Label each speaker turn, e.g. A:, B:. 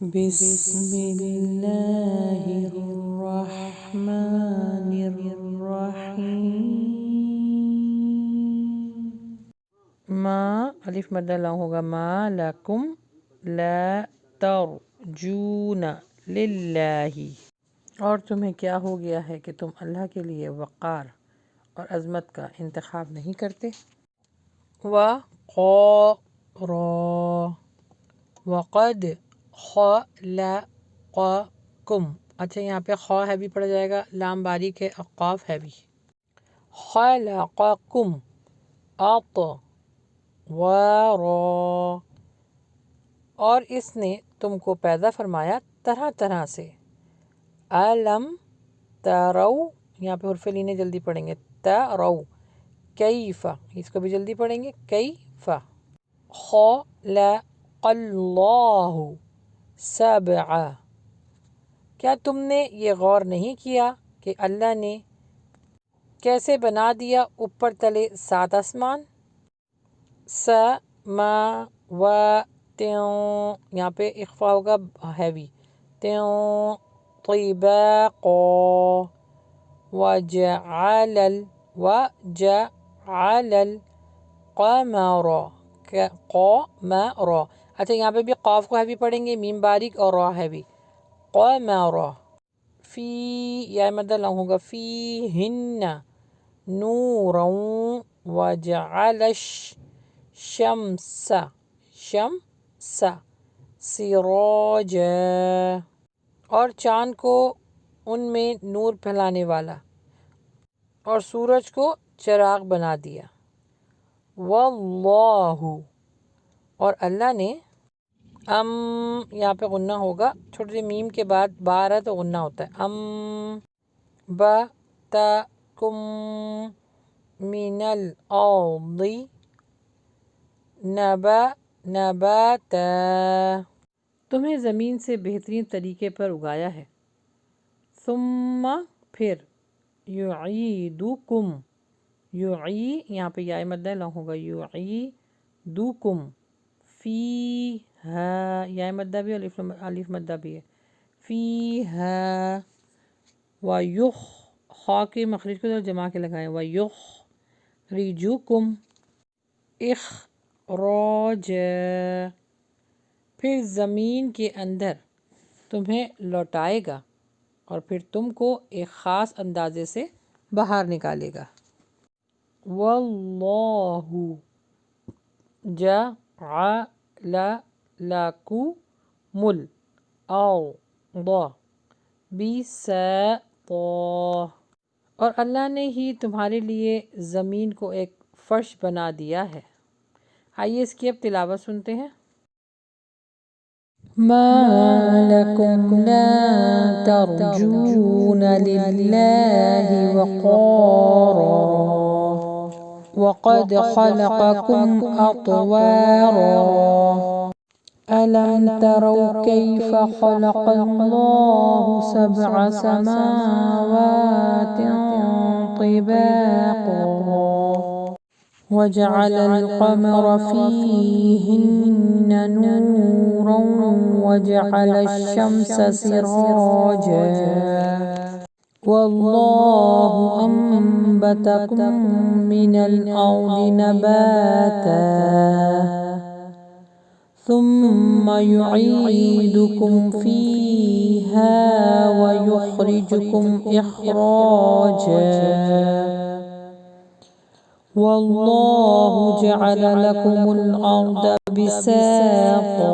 A: بسم اللہ الرحمن الرحیم۔ ما الف مد لام ہوگا، ما لکم لا ترجون للہ، اور تمہیں کیا ہو گیا ہے کہ تم اللہ کے لیے وقار اور عظمت کا انتخاب نہیں کرتے۔ وقارا وقد خلقکم، اچھا یہاں پہ خا ہے بھی پڑھ جائے گا، لام باریک ہے اور قاف ہے بھی۔ خلقکم اطوارا، اور اس نے تم کو پیدا فرمایا طرح طرح سے۔ علم ترو، یہاں پہ حرف لینے جلدی پڑھیں گے، ترو کیف، اس کو بھی جلدی پڑھیں گے، کیف۔ خلق اللہ سبع، کیا تم نے یہ غور نہیں کیا کہ اللہ نے کیسے بنا دیا اوپر تلے 7 آسمان۔ سماوات، یہاں پہ اخفا ہوگا ہیوی، طباقا، وجعل القمر قمر، اچھا یہاں پہ بھی قاف کو ہیوی پڑھیں گے، میم باریک اور را ہیوی، قمر، فی یا مد لام ہوگا، فیہن نورا وجعل الشمس سراجا، اور چاند کو ان میں نور پھیلانے والا اور سورج کو چراغ بنا دیا۔ واللہ، اور اللہ نے، یہاں پہ غنہ ہوگا، چھوٹے سے میم کے بعد با رہا ہے تو غنہ ہوتا ہے، بَتَکُم من الارض نباتا، تمہیں زمین سے بہترین طریقے پر اگایا ہے۔ ثم، پھر، یعیدکم، یہاں پہ یا مد لام ہوگا، یعیدکم فیہا، یا مدہ بھی الف مدہ بھی ہے، فیہا، خا کے مخرج کو جما کے لگائیں، ویخرجکم اخراجا، پھر زمین کے اندر تمہیں لوٹائے گا اور پھر تم کو ایک خاص اندازے سے باہر نکالے گا۔ واللہ جعل لکم الارض بساطا، اور اللہ نے ہی تمہارے لیے زمین کو ایک فرش بنا دیا ہے۔ آئیے اس کی اب تلاوت سنتے ہیں۔ ما لکم لا ترجون للہ وقارا وقد خلقکم اطوارا ألم تروا كيف خلق الله 7 سماوات طباقا وجعل القمر فيهن نورا وجعل الشمس سراجا والله أنبتكم من الأرض نباتا ثم يعيدكم فيها ويخرجكم إخراجا والله جعل لكم الأرض بساطا